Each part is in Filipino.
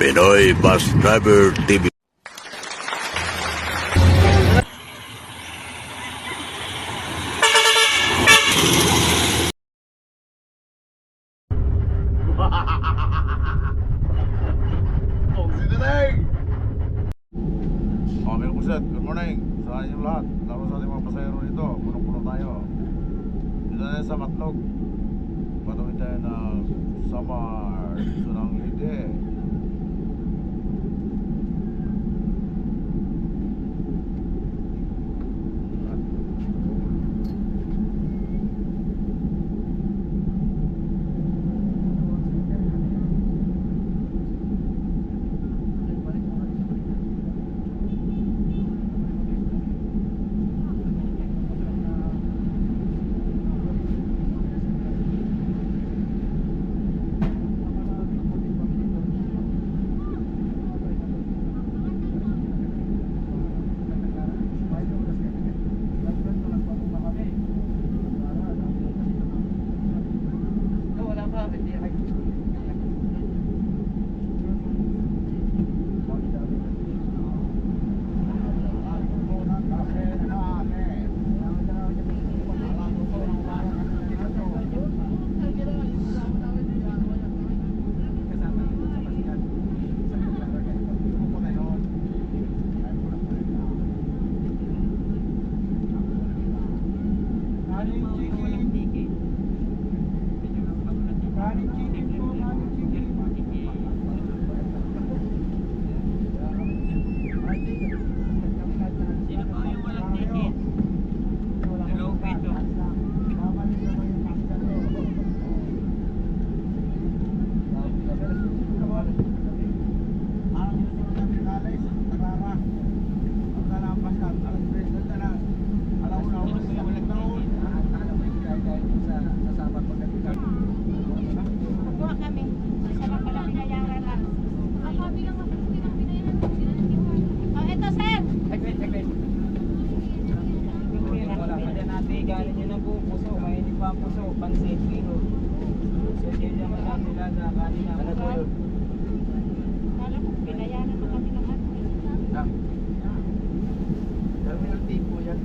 Pinoy Bus Driver TV. Okay, Kuset, good morning sa inyong lahat. Lalo sa ating mga pasahero nito, punong-puno tayo. Dito na sa Matlog. Patawid tayo ng Samar, Sunang Lide. Galing yun na po, puso, mainit pa ang puso, pansit, kilo. So, yun yung mga nila na kanina. Ano po yun? Kala ko, pinayanan na kami ng ano. Dami ng tipo yan.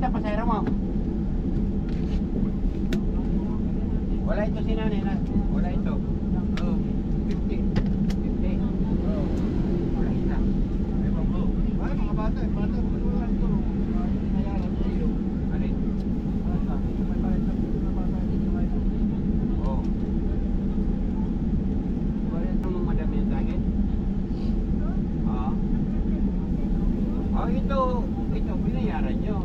Pasahero mo? Wala ito si nanay na. Wala ito. Oh, 50. 50. Oh. Wala isa. Ay, bro. Ay, mga bata. Bata. Wala ito. Alin? Oh. Wala ito mga madami yung sakit? Oo. Oh, ito. Ito, binayaran nyo.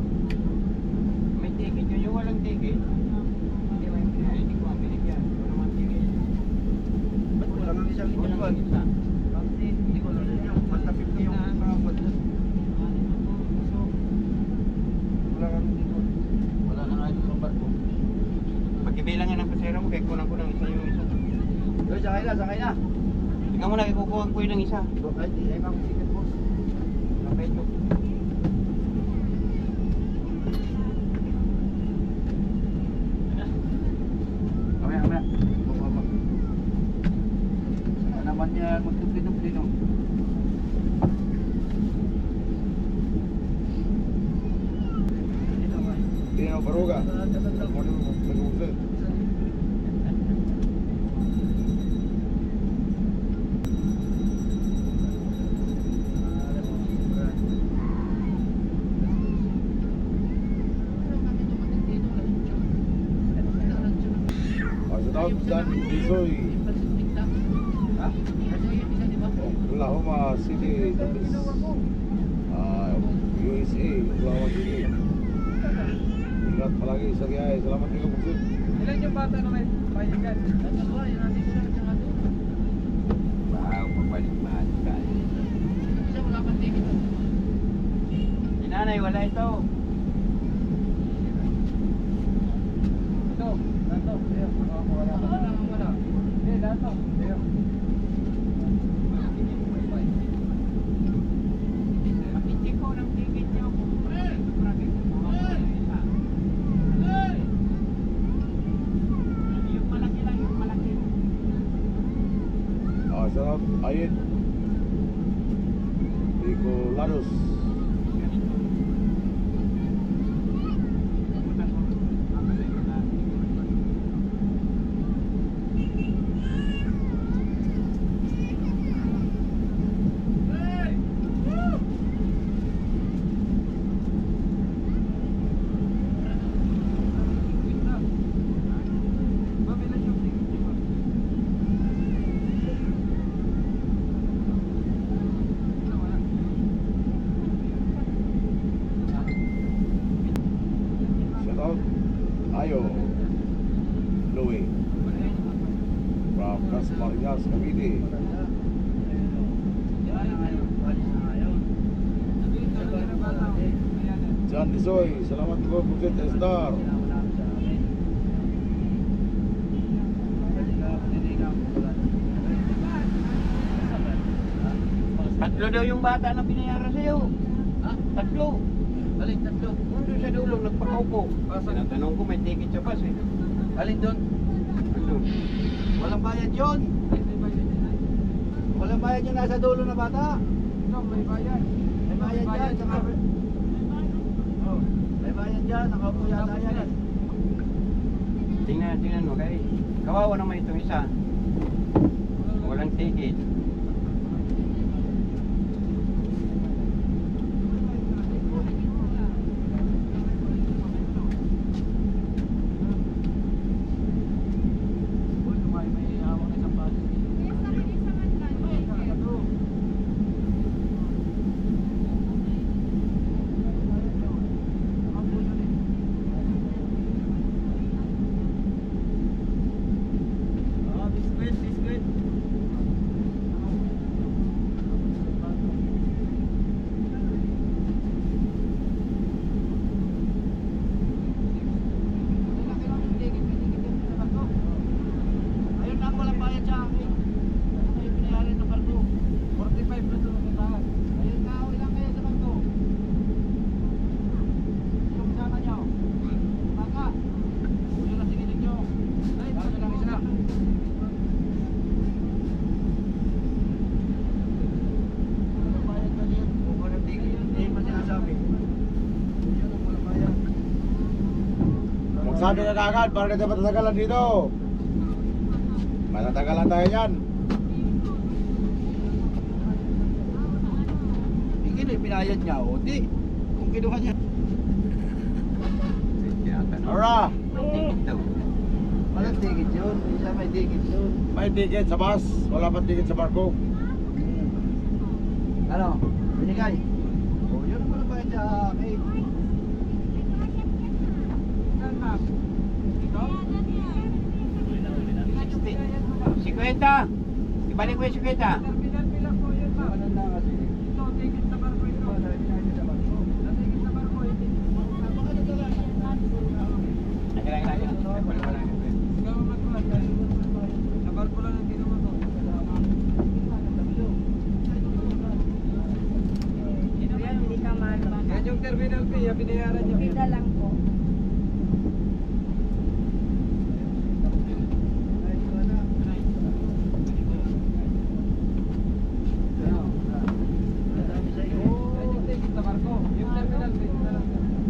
Ticket yun, yung walang ticket hindi mo yung pinay, hindi ko ang binigyan kung naman ticket ba't wala nang isang likod ba? Kasi hindi ko lang yun basta 50 yung kapag wala kang likod wala nang ayos ng barko pagkibilangan ng pasero mo kaya kunang kunang isa yung isa doon, sakay na ikaw muna, ikukuha ko yun ng isa ay, ay mga ticket boss kapay ito Morning of Baruga. Morning of Baruga. Shout San Dizoy, Oklahoma City, USA, Oklahoma City. Ingat palagi sa biyahe. Salamat kayo Buksit. Ilan yung bata na may bayan dyan? Wow, pabalik-balik ka. Si nanay, wala ito. Ito, dato. Ayan, wala. Wala. Eh, dato. Ayan. Hindi ko ng ticket niyo kung marami kumuha ko ng isa. Yung malaki lang, yung malaki. Sarap. Ayun. Bicolados. Ayo, Louie from Las Marinas, Cavite. John Dizoy, salamat po Buksit Star. Tatlo daw yung bata na binayaran sa'yo. Ha? Tatlo. Alin, tatlo. Nandun sa dulo, nagpakaupo. Tinatanong ko, may ticket sa bus eh. Alin doon? Nandun. Walang bayad yun. Walang bayad yung nasa dulo na bata. No, may bayad. May bayad dyan. Saka... Oh, may bayad dyan. Nakaupo yata yan eh. Tingnan mo, kay kawawa naman itong isa. Walang ticket. Magsabi na kagad para hindi tayo matatagalan dito. Matatagalan tayo yan. Hindi, pinayad niya. O, di. Kung kinuha niya. Ara, May ticket daw. Walang ticket yun. Isa may ticket yun. may ticket sa bus. Wala pa ticket sa barko. Ano? Binigay? O, yun ang walang bayad sa akin. Si Kwenta! Ibalik ko yung si Kwenta. Ano na kasi? Hindi ka malo. Yan yung terminal fee, binayaran niyo. Bida lang po.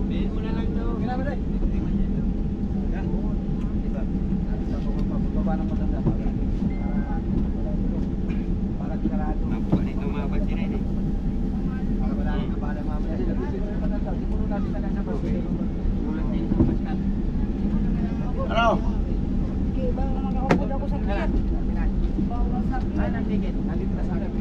Bihin mo na lang daw. Kailangan kita lang sa Pasay. Tulad din sa Pasay. Ano? Okay, ba magkakapod ako sa tiyan. Bawal sa Ay, ng ticket. Nandito na sa akin.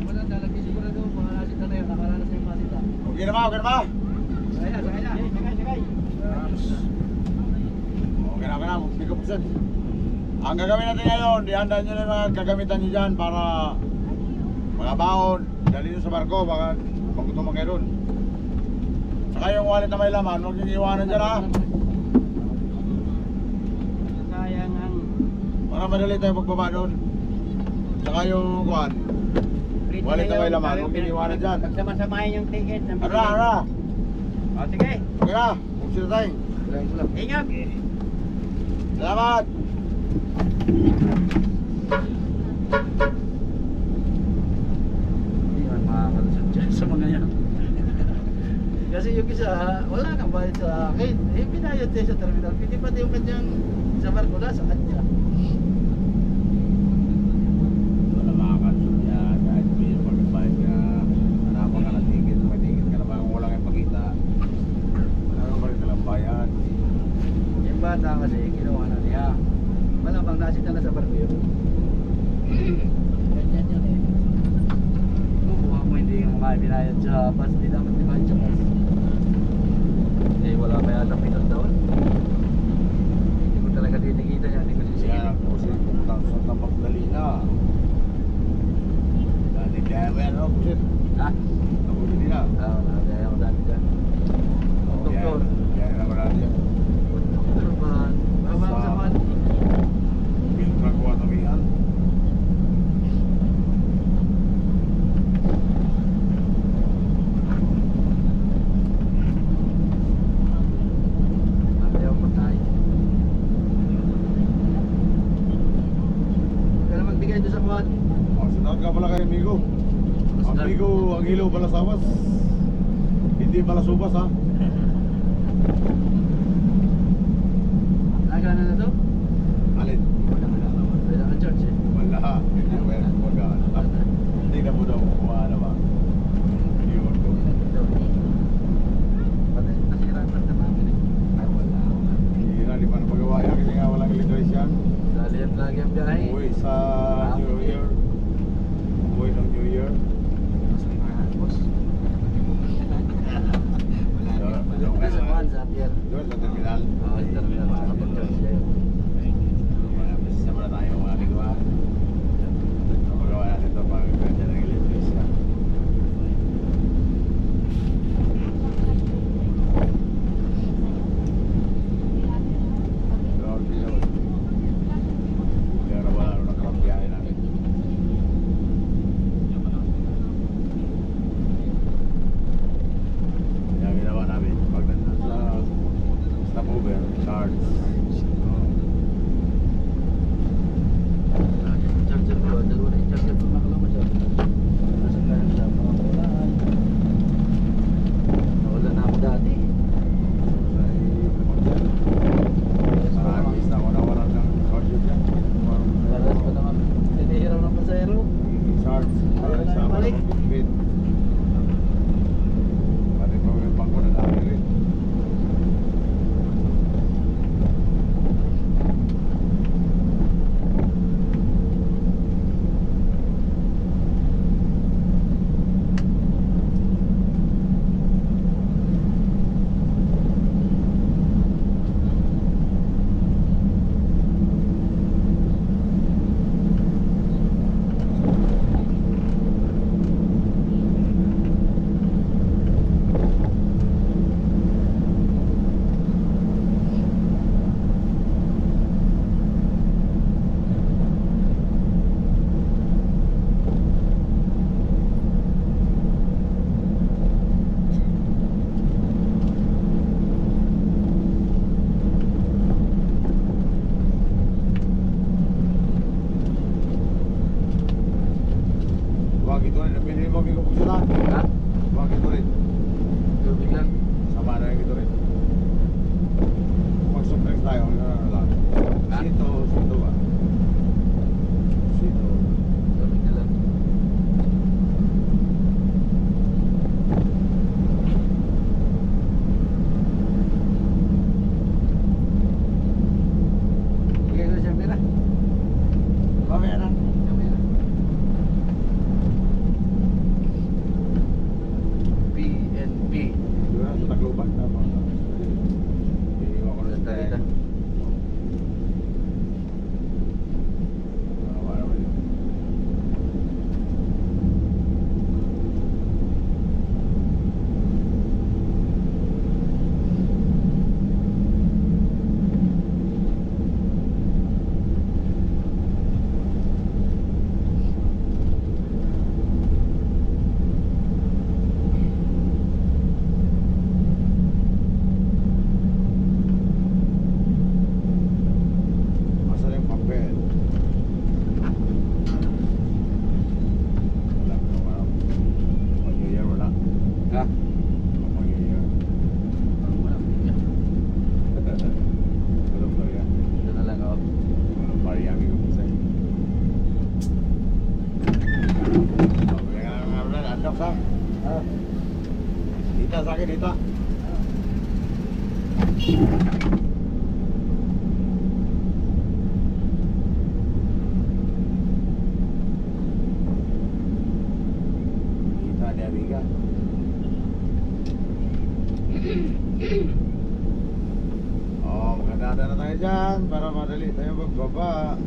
Wala talaga sigurado mga nasita na yun, nakaranas na yung masita. Okay na ba? Okay na ba? Sakay na, sakay na. Sakay. Okay na, okay na. Pick up set. Ang gagawin natin ngayon, ihandaan nyo na yung mga kagamitan nyo dyan para mga baon, dali nyo sa barko, baka magkutumang kayo dun. Saka yung wallet na may laman, huwag nyo iiwanan dyan ha. Sayang ang Para madali tayo magbaba doon. Saka yung kuhan. Wallet na may laman, huwag nyo iiwanan dyan. Pagsama-samahin yung ticket. Ano na, ano na? O, sige. Okay na, kung sino tayo. Ingat. Salamat! Hindi man makakalusot dyan sa mga yan. Kasi yung isa, wala kang bayad sa akin. Eh, pinayad tayo sa terminal. Pwede pati yung kanyang sa barko na sa kanya. Wala makakansot niya, kahit may pagkabayad ka, hanapan ka ng ticket, may ticket ka na ba kung wala kang pagkita. Wala pa rin kalang bayad. Yung bata kasi, ginawa na niya. Malamang nasita na sa barko yun. Ganyan yun eh. Kukuha mo hindi yung mga binayad sa bus, hindi dapat binayad sa bus. Eh, wala pa yata 7 taon. Hindi ko talaga tinikita niya, hindi ko Siya sisigil. nagpusin, pumunta sa Magdalena. Dati kaya mo yan, ano, pusin? Ha? Magdalena. Oo, nakakaya ko dati dyan. Doktor. Kaya naman natin yan. Doktor ba? Baba ako sa mga... Pintra ko at amihan. Ayaw ko tayo. Huwag ka na magbigay doon sa kuwan. Sunod ka pala kay amigo. Amigo, ang ilaw pala sawas. Hindi pala subas ha. Nagana na to? Alin? Wala ka George eh. Wala. Hindi ko yan kumagana. Hindi na mo daw kumahan ba? Yun ko. Pati nasira ang pagka namin eh. Ay wala. Hindi na, di pa na magawa yan kasi nga walang electrician. Dali at lagi ang biyahe. Uwi sa New Year. Uwi ng New Year. Mas may mga boss. Wala sa kuwan sa pier. Doon sa terminal. Oo, sa terminal. Sa pag-George kayo. Sama na tayo mga amigo ha. Magawa natin ito pag ganda ng electrician. Grabe naman. Kaya na wala nung nakarapyahe namin. Kaya ginawa namin, pag nandun sa stopover, kita sa akin, dito. Kita dia biga. Oh, magkadada na tayo dyan para madali tayo magbaba.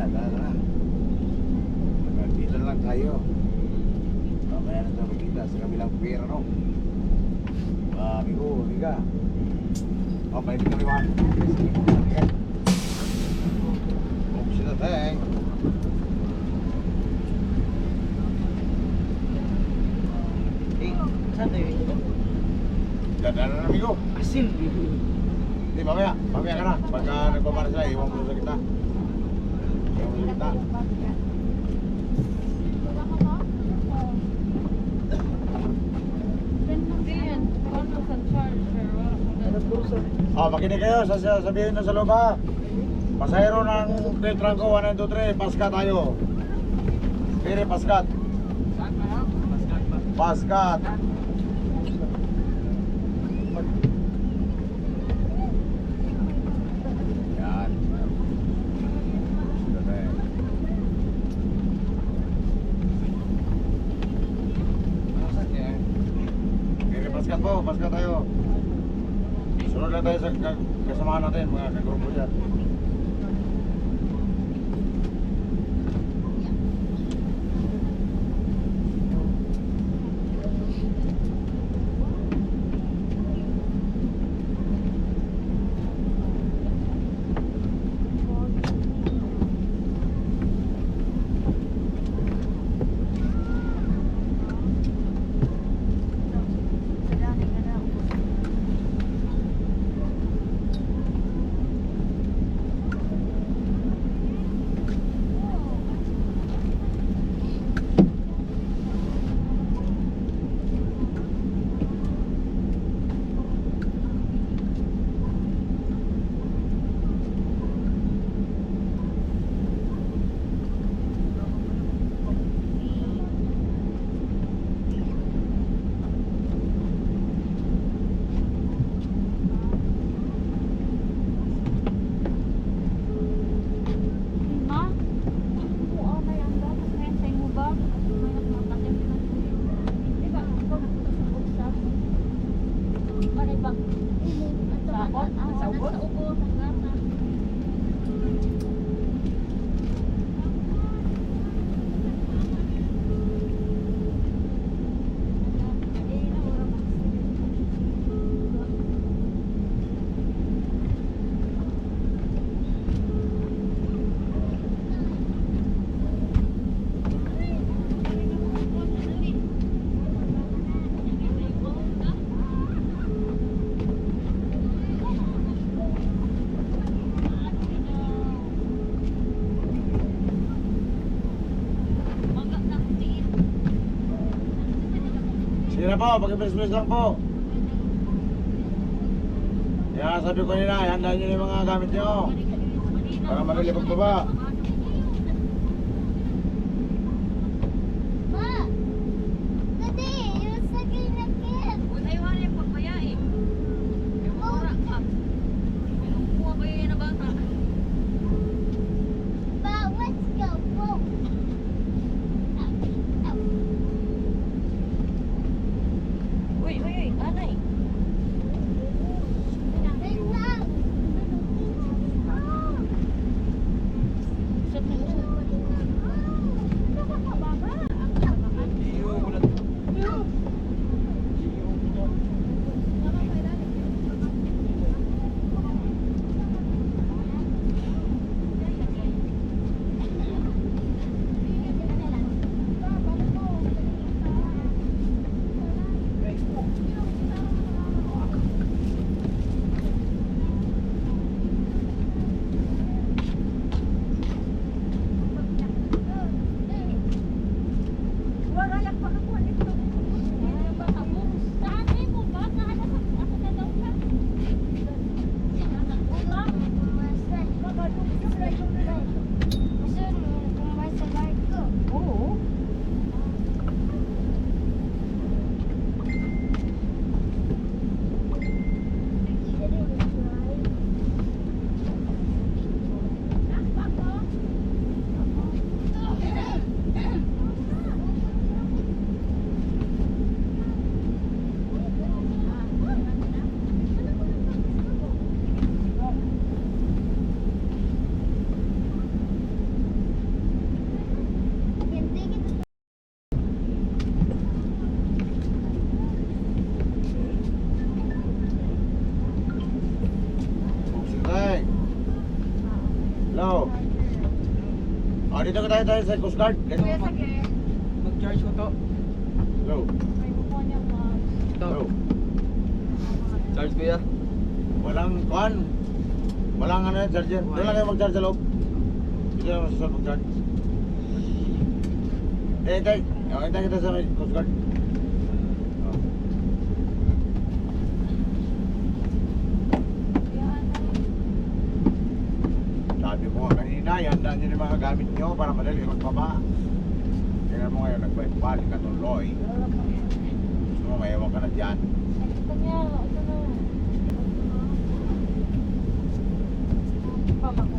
Tara. Dito na lang tayo. Mamaya na tayo magkita sa kabilang pier, no? Amigo, amiga. Oh, may kami mga. Hope sila tayo. Saan tayo ito? Dadaan na, amigo. Asin. Hindi, mamaya ka na. Pagka nagpapara sila, iwan mo sa kita. Iwan mo sa kita. Makinig kayo, sabihin na sa loob ha. Pasahero ng Del Tranco 1923, Pasca tayo. Pire, Pascat. Saan ba yan? Paskat pa. Pascat. Yan. Pire, Pascat po, Pascat tayo. Sunod lang tayo sa kasamahan natin, mga kagrupo dyan. Sige na po, pag-bilis-bilis lang po. Kaya sabi ko nila, handaan nyo na yung mga gamit nyo para madali pagbaba. dito ka tayo sa Coast Guard. Kuya, saglit. Mag-charge ko to. Hello. May kukuha niya pa. Hello. Charge kuya. Walang kuhan. Walang ano yan, charger. Doon lang kayo mag-charge sa loob. Dito lang masasal mag-charge. Hintay. Hintay kita sa Coast Guard. Sabi ko nga kanina, ihanda nyo yung mga gamit nyo para madali magbaba. Tingnan mo ngayon, nagbalik ka tuloy. Gusto mo, mayawan ka na dyan. Ito niya. Ito na. Pama ko.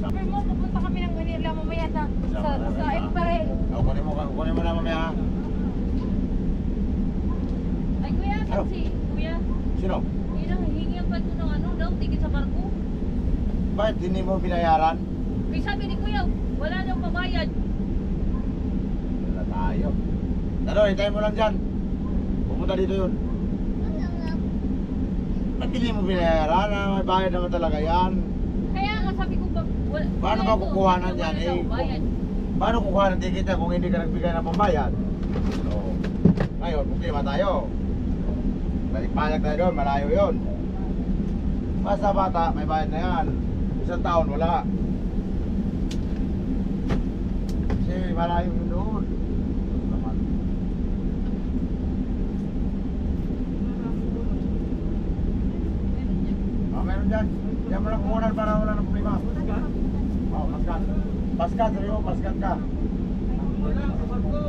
Sabi mo, pupunta kami ng Manila mamaya na sa April. Kunin mo na mamaya. Ay kuya, kasi kuya, Sino? yun ang hihingihan pa ito ng ano daw, ticket sa barko. Bakit hindi mo binayaran? May sabi ni kuya, wala daw pabayad. Wala tayo. Ano, hintayin mo lang dyan. Pumunta dito yun. Ba't hindi mo binayaran? May bayad naman talaga yan. Kaya nga sabi ko, wala, Paano ba kukuhanan yan? Wala daw bayad. Paano kukuha ng ticket yan kung hindi ka nagbigay ng pambayad? So, ngayon, problema tayo. Balik-payag tayo doon, malayo yun. Basta bata, may bayad na yan. Isang taon, wala. Kasi malayo yun doon. Naman. Meron dyan. Diyan mo lang kumunan para wala ng problema. Paskat. Paskat, sabi mo, paskat ka. Wala, sa barko.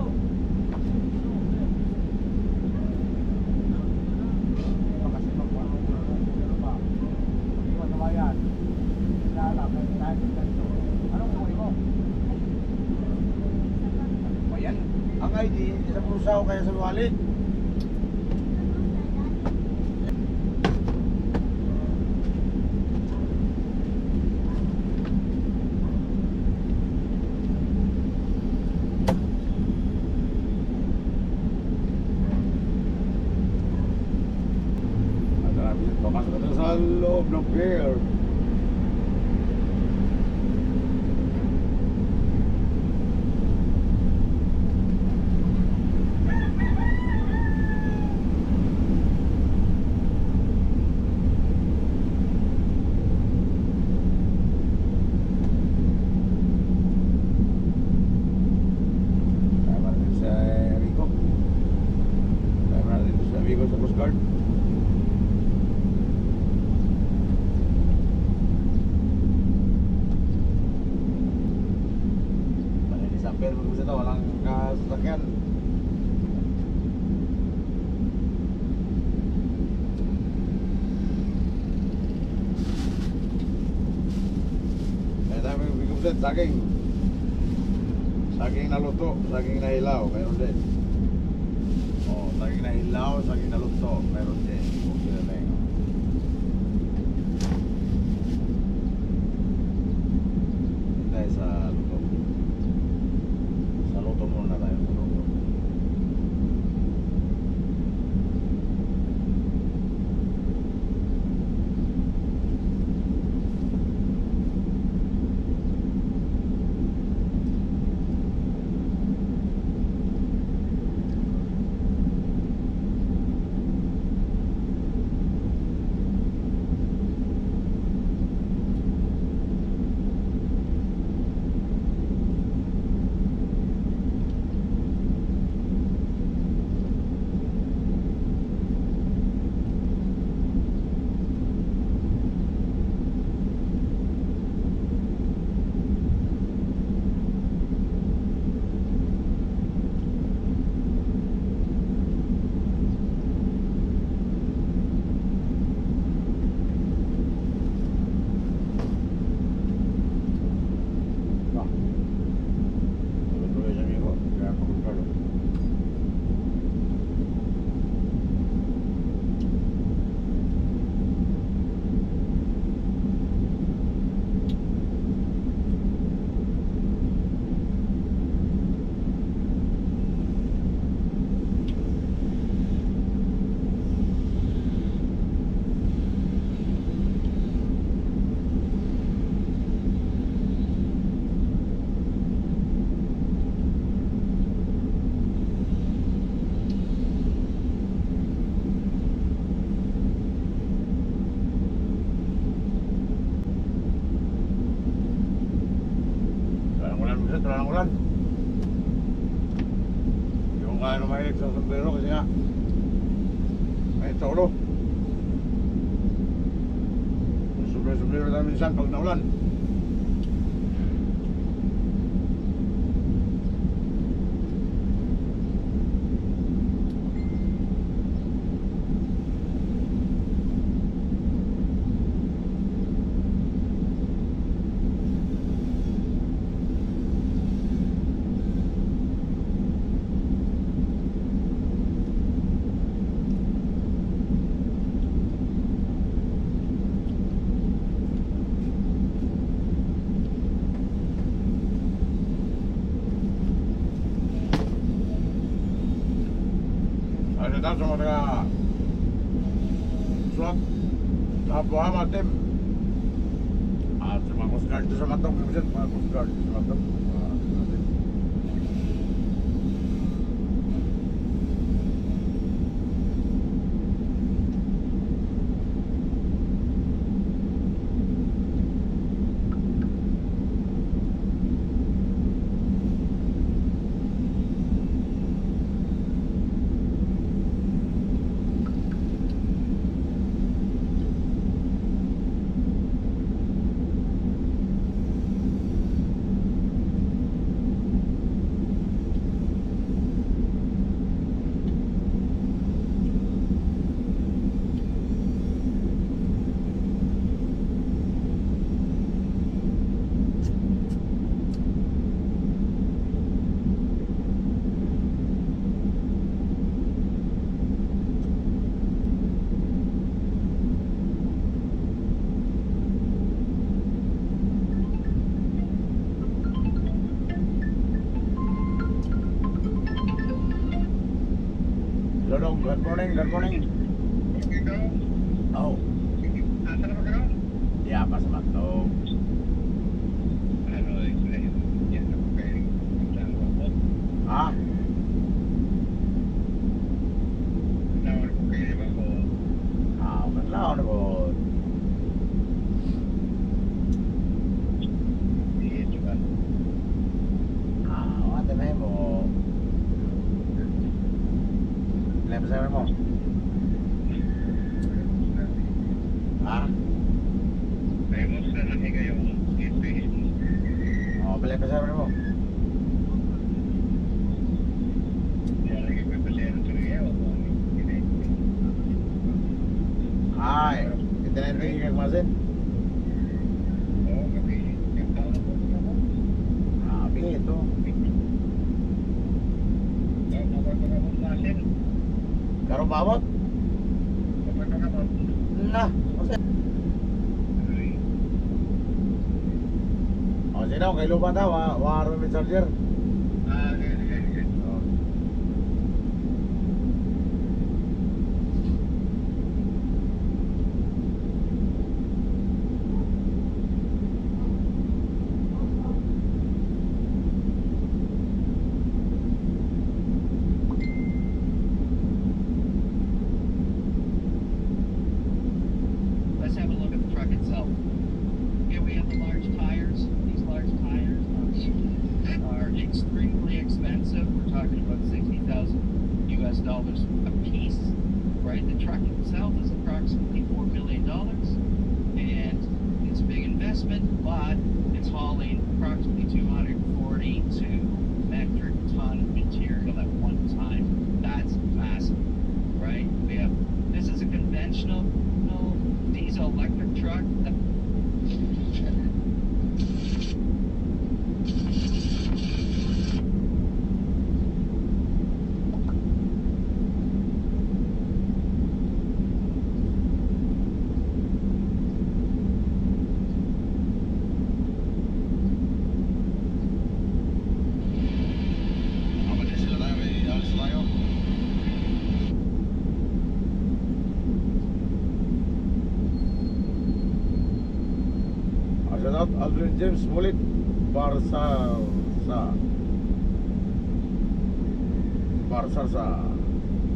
Kasi ano pa? Hindi mo nabayan. Inaalap, kahit ganito. Anong kukunin mo? Ayan. Ang ID, hindi sa pusa o kaya sa wallet. Pasok na sa loob ng pier. Tayo natin sa Rico. Tayo natin sa Rico sa Coast Guard. Pero kung gusto walang sasakyan. Kaya tayo may bigubset, saging. Saging na luto, saging na hilaw, meron din. Oh, saging na hilaw, saging na luto, meron din. Okay na tayo. Tayo sa luto. Sa luto muna tayo sa luto. Buset, wala ng ulan. Yung kaya na mahilig sa sombrero kasi nga may sa ulo. Sombrero na minsan pag naulan. Ada daw sa mga sulat sa Muhammad Tim at sa mga Coast Guard sa Matong, mga Coast Guard sa Matong. Lodong, good morning, good morning. Oh. Ya, pas Matong. Ah? Ah, madlaw na po. Ah, wala na mo. Lem sa mo. Ah? Oh, balik pa sa mo. Ay, kita na rin yung masin. Ah, bili ito. Karo bawat? Nah, masin. Oh, sino? Kay lupa daw, waro may charger. Let's have a look at the truck itself. Here we have the large tires. These large tires are extremely expensive. We're talking about $60,000 a piece, right? The truck itself is approximately $4 million, and it's a big investment, but it's hauling approximately 242 metric ton of material at one time. That's massive, right? This is a conventional diesel electric truck. Shout out Aldrin James Mulit Barsa sa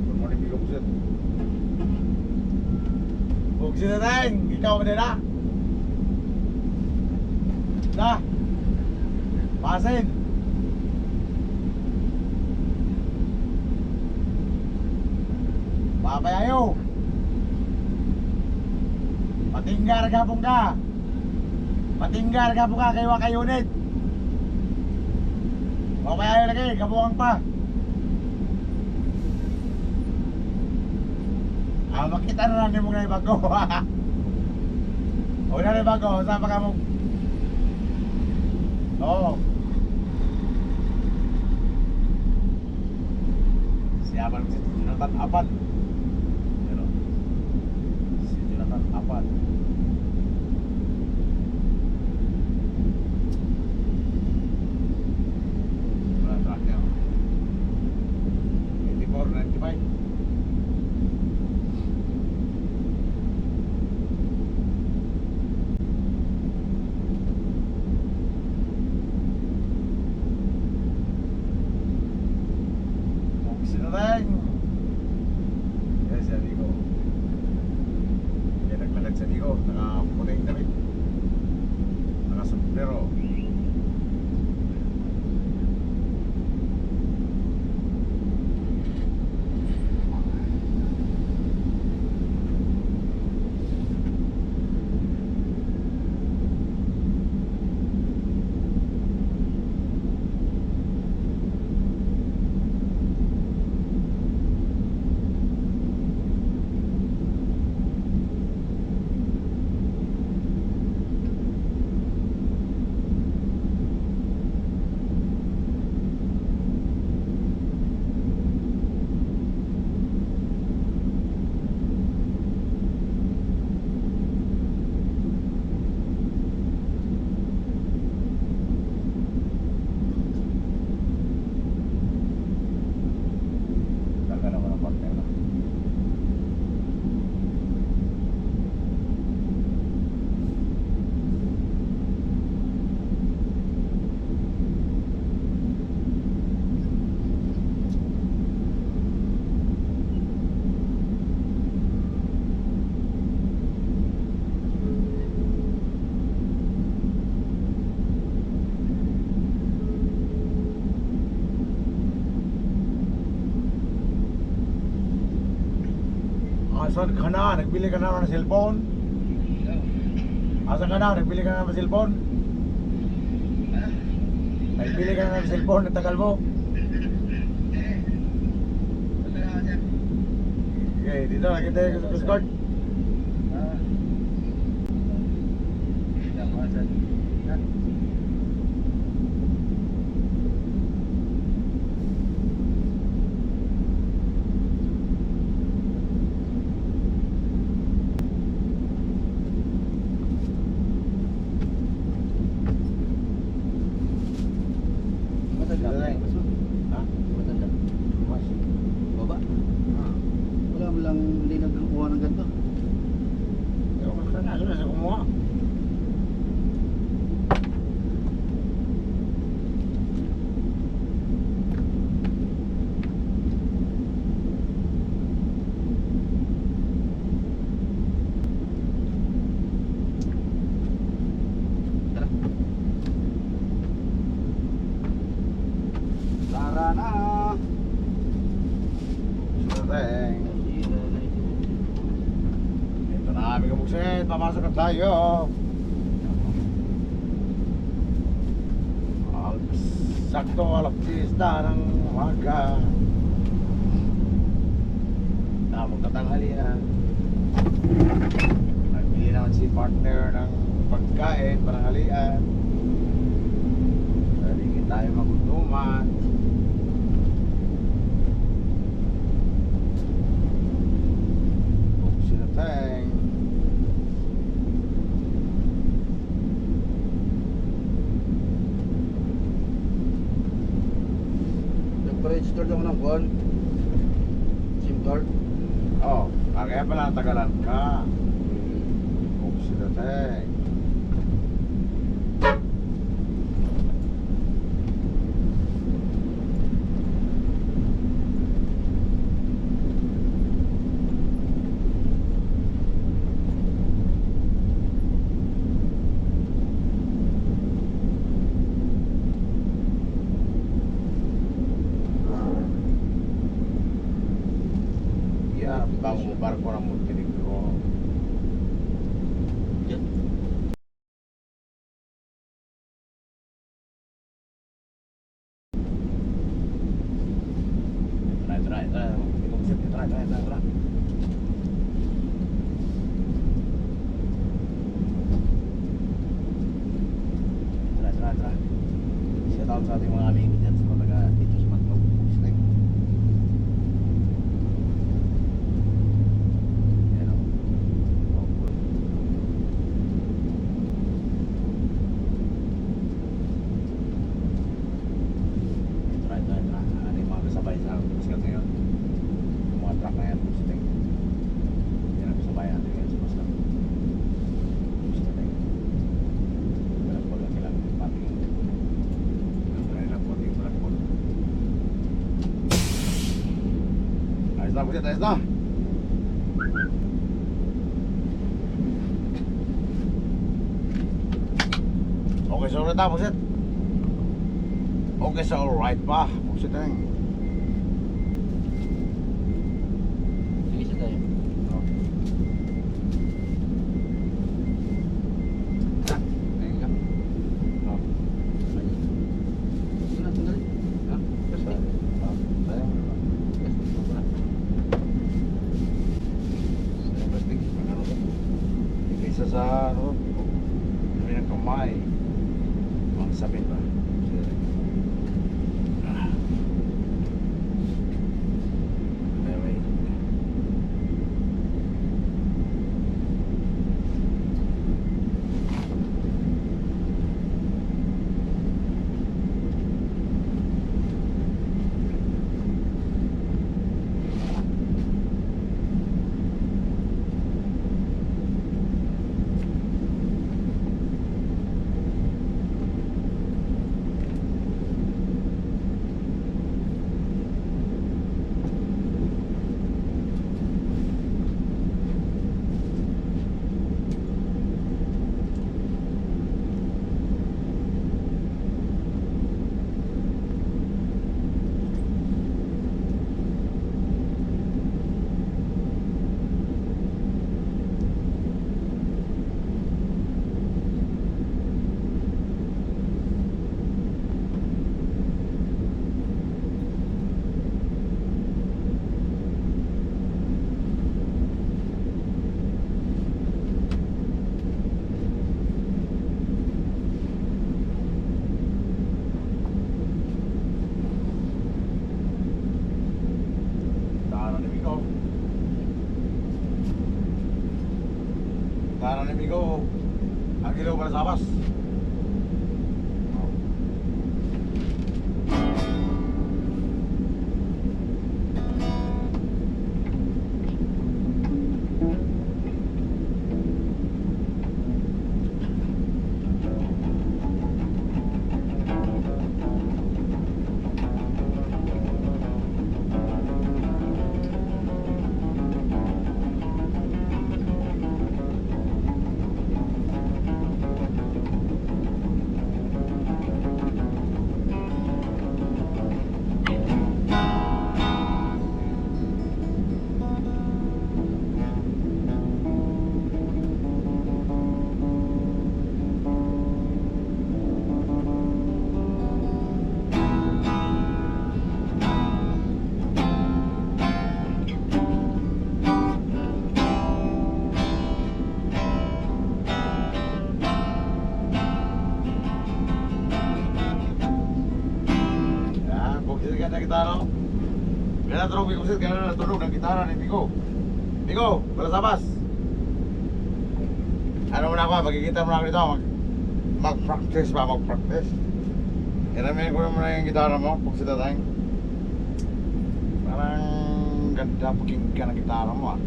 good morning Bigo Buset. Buksin na tayong ikaw ba nila? Na pasin Patinggar gapong ka. Patinggar gapong ka kay wa ka unit. O kaya yun lagi, kabuang pa. Makita na lang mo ngayon bago. O na rin bago, saan pa ka mo? Oo. Siyaman si Jonathan Abad. Pero, si Jonathan Abad. Wala track niya. 84, 95. Sinurang. Yan si Amigo. Yan naglalag si Amigo. Nakaputing damit. Nakasumbrero. Taga naman ang partner na. Asan ka na? Nagbili ka na ng cellphone? Asan ka na? Nagbili ka na ng cellphone? Nagbili ka na ng cellphone? Nagtagal mo? Okay, dito nakita yung Coast Guard. Ha? Mas. Baba? Wala mo lang hindi nagkukuha ng ganito. Ewan ko na, ano sa kumuha? Tara. Tara na. Sureng. Ito na aming kabuksit, papasok na tayo. Sakto alas 10 ng umaga. Tamang katanghali na. Nagbili naman si partner ng pagkain, pananghalian. Hindi tayo magutuman. Sinateng. Nag-register daw ng buwan. SIM card. Oh, kaya pala tagalan ka. Sinateng. Bago barko ng Montenegro. Tara. Tara. Shout out sa ating mga amigo dyan sa mga taga dito sa Matlog. Snake. Yan o. Tara. Ano yung mga kasabay sa Pascal ngayon? Yung mga truck na yan, Snake. Yan ang kasabay natin ngayon sa Pascal. Snake. Wala po lang kailangan pating. Ayos na, buset, ayos na. Okay sa ulit na, buset. Okay sa alright pa, buset na yung. Sige siya tayo. Ayun ka. Sige na, tanggalin. Ha? Basta, sayang. Sayang plastic, ano to? Isa sa, ano, ano yung kamay. Mga sabit ba? Anyway. Tahanan ni Migo. Ang ilaw para sa abas. Yan, gitara. Kaya natulog yung kusit, kaya natulog ng gitara ni Migo. Migo, para sa bas. Ano muna ako, magkikita muna ako dito. Mag-practice ba? Mag-practice. Hiramin ko muna yung gitara mo, pagkita tayong. Parang ganda pakinggan ang gitara mo ah.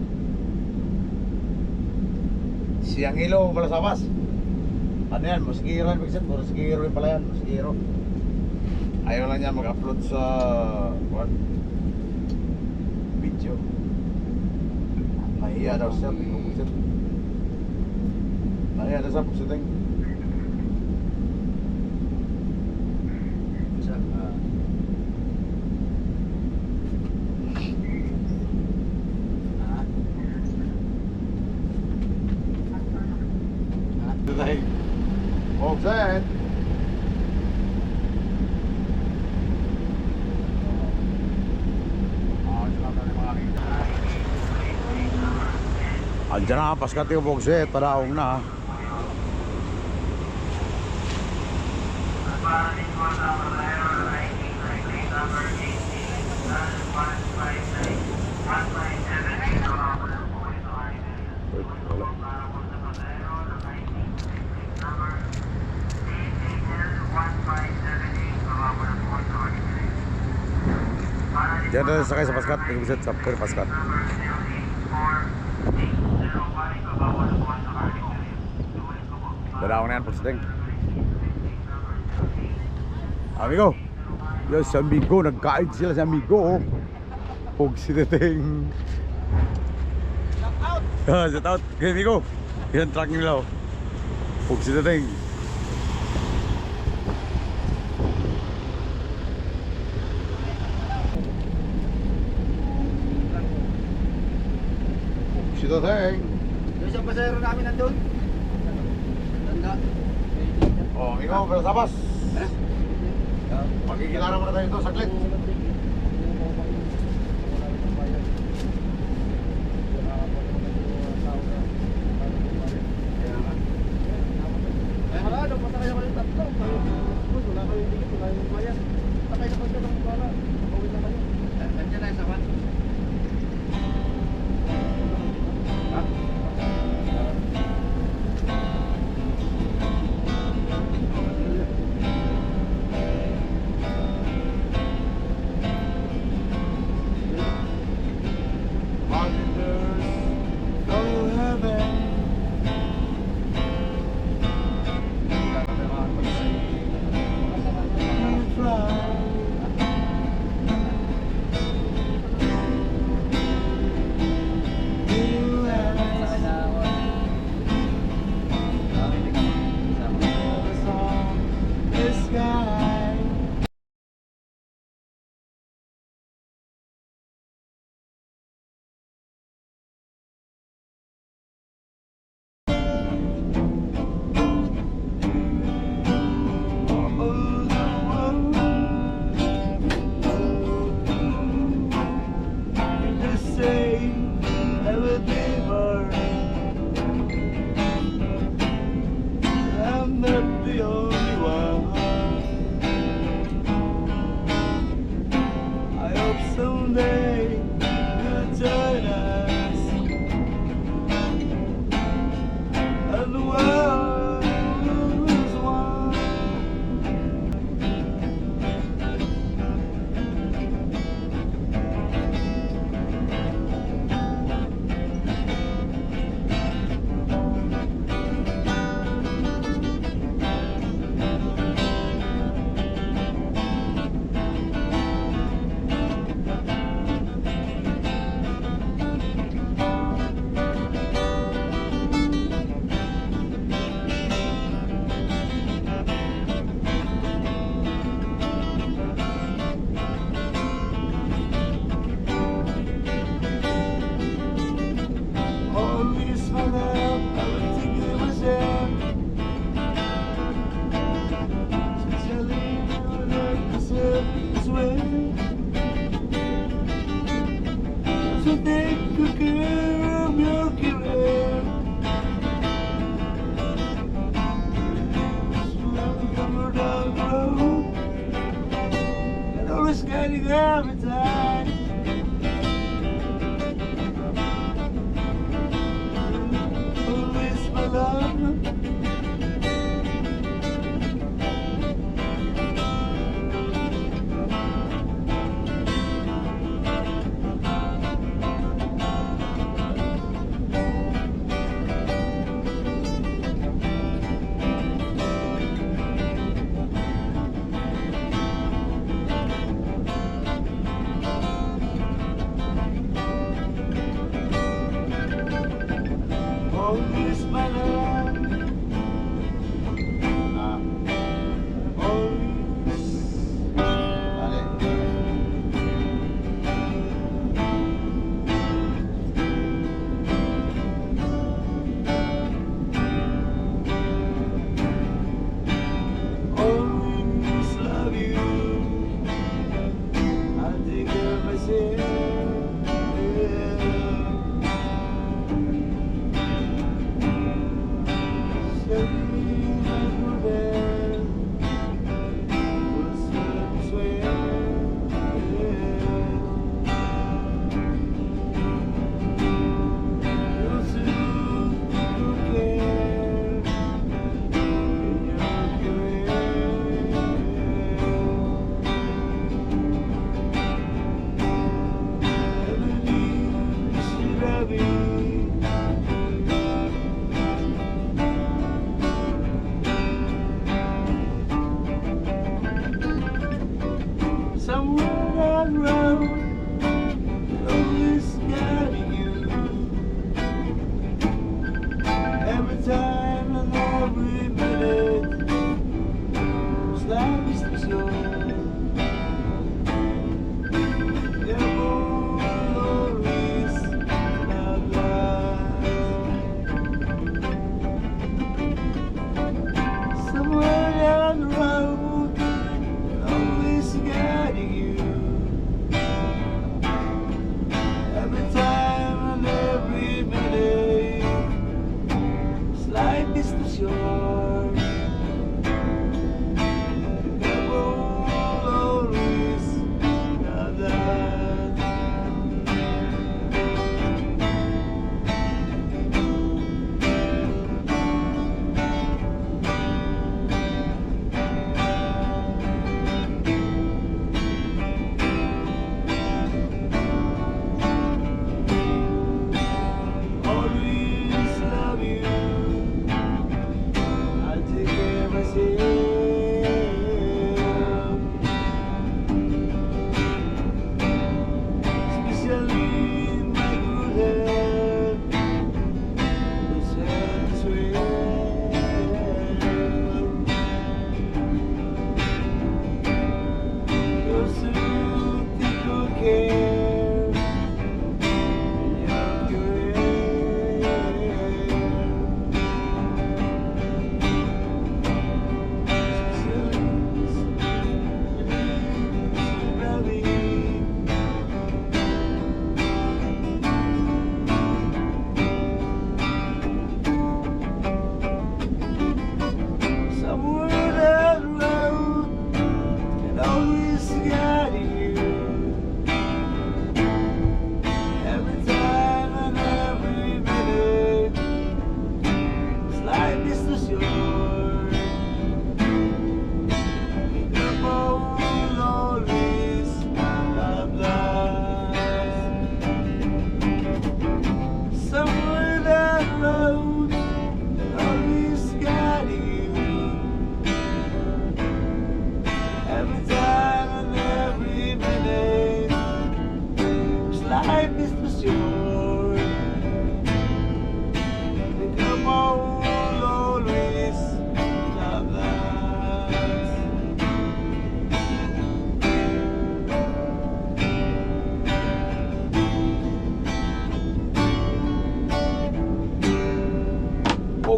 Siyang ilo pala sa bas. Ano yan? Musikiro yan, musikiro rin pala yan, musikiro. Ayaw lang niya mag-upload sa what? Video. Nahiya daw siya, pinupusit. Nahiya daw siya, pusiting. Isa. Today. All set. Diyan na, paskat yung bugsit, padaong na. Diyan na sakay sa paskat, nag-visit sa paskat. Dadaw na yan po sa ting. Amigo, yan si amigo, nagkain sila si amigo. Pog si Ting. Shout out kay amigo. Yan truck nila. Pog si Ting. Si Ting. Yung isang pasahero namin nandun. Tanda. Oh, amigo, pero sabas. Magkikilala muna tayo ito, saglit. Ay, wala, nung patakay ako yung tatlo. Wala kayo yung dikit, wala yung bayan. Takay na kayo ng bala. Pagawin na kayo. Nandiyan na yung saban. Ha?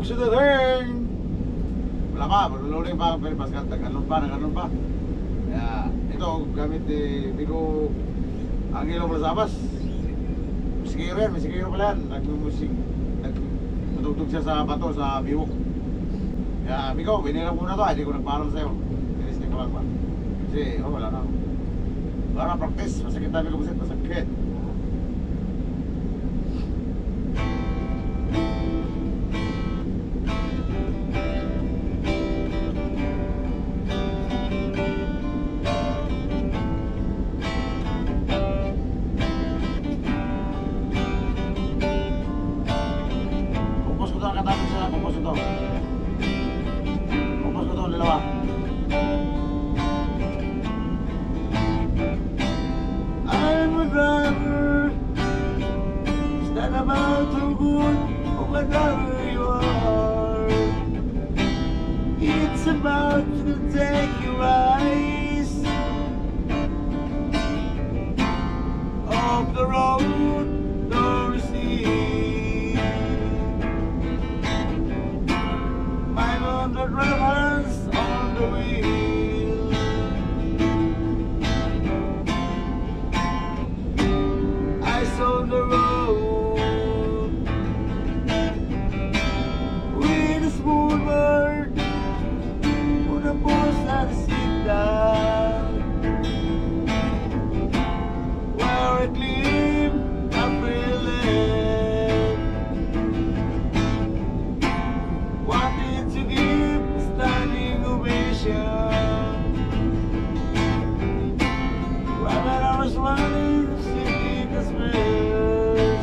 Folks, ito ring! Wala pa, maluling pa, pero pas nag-alon pa. Kaya, ito, gamit hindi ko ang ilong lasabas. Musikero yan, musikero pala yan. Nagmumusik, nagtutugtog siya sa bato, sa biwok. Kaya, Miko, binira muna to, hindi ko nagparal sa'yo. Tinisting ko lang ba? Kasi, wala na. Wala na practice, masakit na Miko Buset, masakit. Kumpos ko to, nakatapos sa kumpos ko to. Kumpos ko to, dalawa. I'm a driver. It's not about how good or whatever you are. It's about to take your eyes off the road, don't see. 500 drivers on the wheel. Eyes on the road with a smooth bird on a post and sit down where it live a feeling wanted to give a standing ovation. Right when I was running, singing the spells.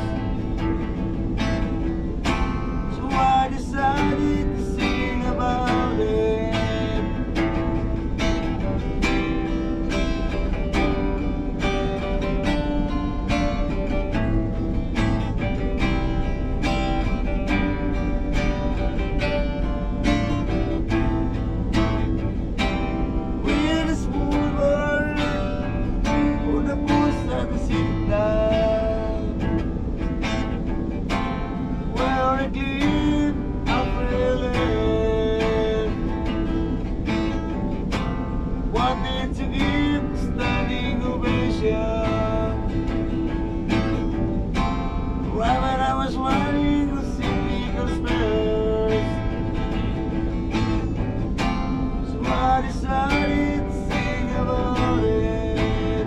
So I decided to sing about it. With a smooth bird on the post and the sit down where it live a feeling wanted to give standing ovation. Right when I was running the cynical spells. So I decided to sing about it.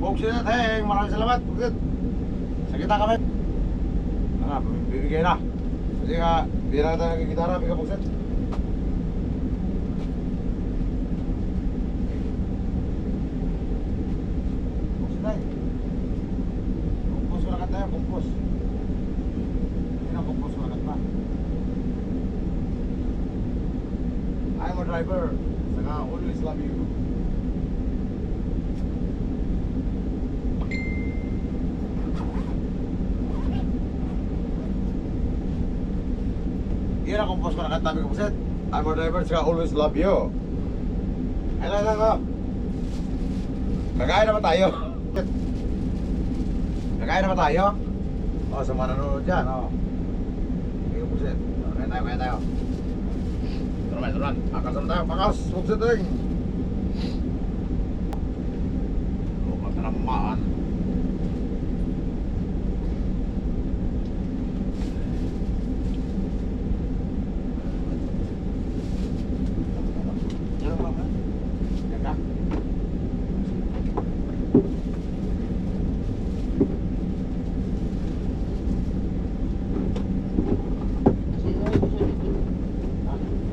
Folks, yun natin. Maraming salamat. Good. Sa kita kami. Bibigay na. Kasi nga, bira na tayo nagkikitara. Bigyan po set. Kumpos tayo. Kumpos ko na kanta yun. Kumpos. Yun ang kumpos ko na kanta. I'm a driver. Saka always love you. Yan ang kumpos ko na kanta. Bigyan po set. I'm a driver. Saka always love you. Ay lang ko. Kakain naman tayo. Kakain naman tayo. O, sa mga nanonood dyan, o. Bigyan po set. Kaya tayo. Turan. Akas naman tayo. Pakas. Huwag sa ting. Lumat na naman. Yan ka.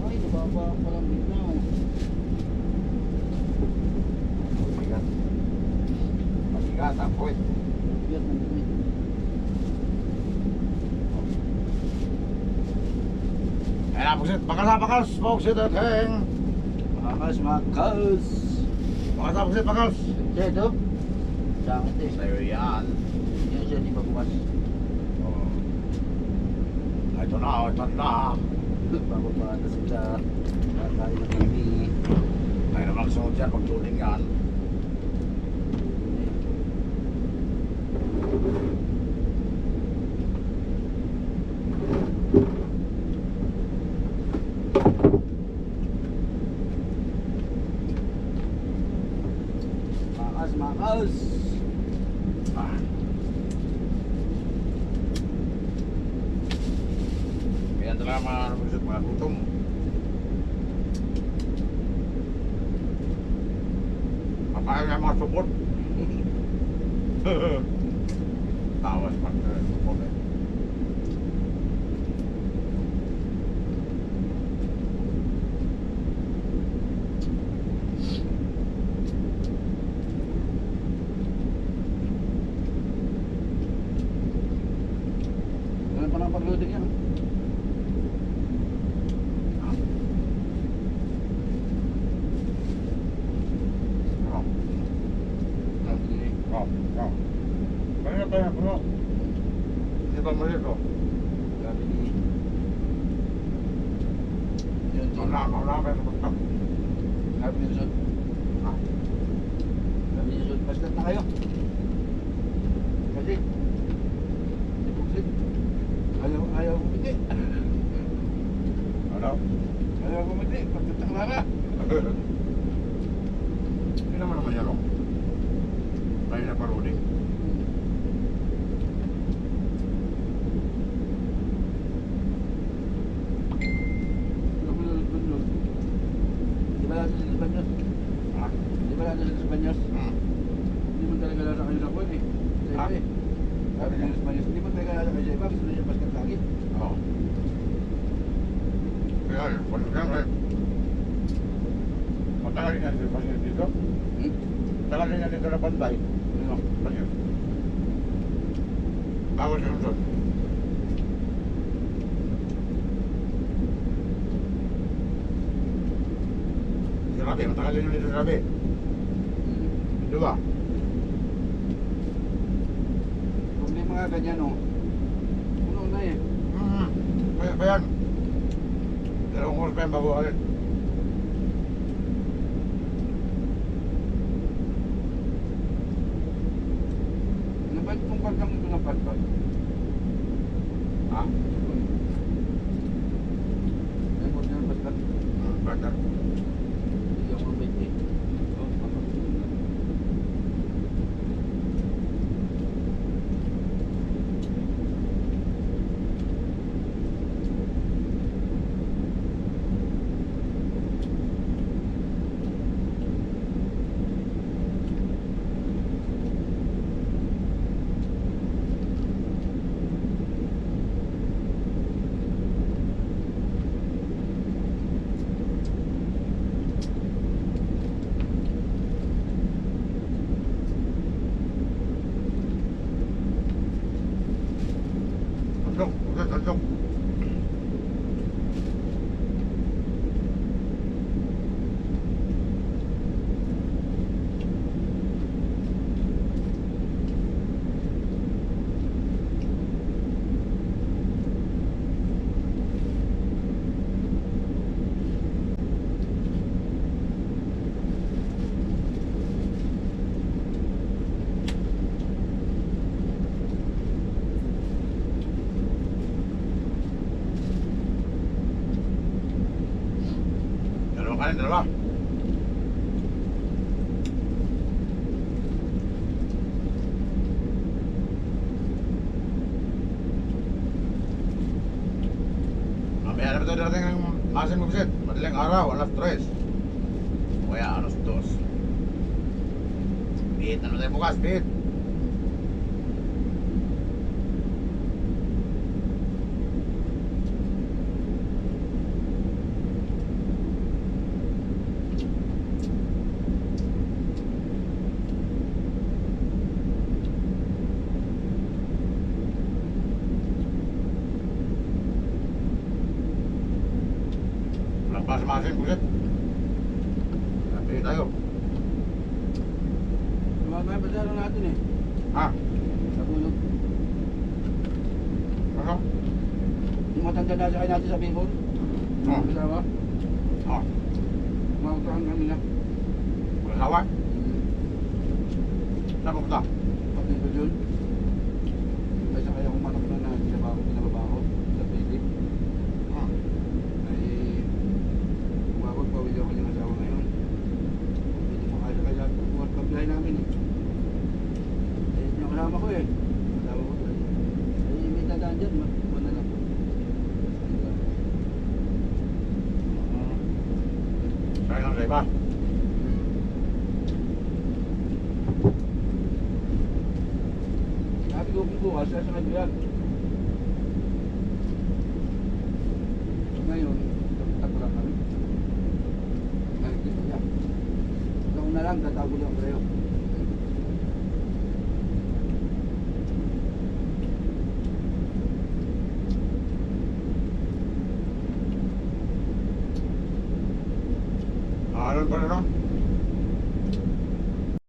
Ay, nababa ang palang bigla. Mabigat ang puwet. Bigat ng bigla. Kaya na, pagsit. Pakas. Pagsit at heng. Makas. Pakas. Ito. Jangan deh. Sa'yo yan. siya, di ba bukas? Oh. Ito na, ito na. Bago pa ata sila. Tayo ng kami. Tayo naman sunod yan pag tuning yan. Makas, makas! Ah. Kaya talaga mga gutom. Papaya nga mga supot. Tawas pag supot eh. Ganun pa ng pag-loading yan. Oh. Oh, oh. Kaya kaya bro. Hindi ba mali ko? Grabe ni... Yun, Wala kayo sa pagtak. grabe ni Yusod. Ah. Grabe ni Yusod. Pastat na kayo. Kasi, di buksit. Ayaw bumiti. Ano? Ayaw bumiti. Pagtatang na na. Hindi naman yan, oh. Tayo na parodi. Di ba natin sa Banyos? Ah. Di ba natin sa Banyos? Hmm. Hindi mo talaga lasa kayo na kuwan eh. Sa iba eh. Sabi ng sa Banyos, hindi mo talaga lasa kayo sa iba. Gusto niya paskat lagi. Oo. Kaya yun, wala kang eh. Matagal niya dito kasi dito. Hmm? Talaga niya dito na bantay. Ano? Kasi. Bawas yung sun. Si Rabi, matagal niya dito si Rabi. Di ba? Kung may mga ganyan oh. Puno na eh. Kaya pa yan. Dalawang oras pa yan bago ulit. Nabat kung pagkang ito na patpat. Ha? Ay mo na patpat. Bakit? Hindi ako mabait eh. Oh, papagpunan na. Tatlong, ulit, tatlong. Dalawa kanin, dalawa. Mamaya na ba ito darating ang masin magsit? Madaling araw, alas 3. O kaya alas 2. Bihit na naman tayo bukas, bihit. Walang pa sa masin magsit. Bihit tayo. Tumagay pa natin eh. Ha? Sa tulog. Ano? Yung matanda na sa natin sa Bicol. Oh. Kasama. Oh. Mautahan kami na. Wala sawa. Saan pupunta? Pati ko dun. Ay sa kaya kumanak na pinababaho sa Philip. Hmm. Ay umabot pa video ko yung asawa ngayon. Hindi makasya kaya buhat kabilay namin eh. Eh, yung kasama ko eh. Kasama ko doon. Ay may dadaan dyan, na lang. Saan lang sa iba? Sabi ko kung bukas, sa kaibigan. Ngayon, tagtag lang kami. Nakikita niya. Ikaw na lang, tatago lang kayo. Ano pa rin, no?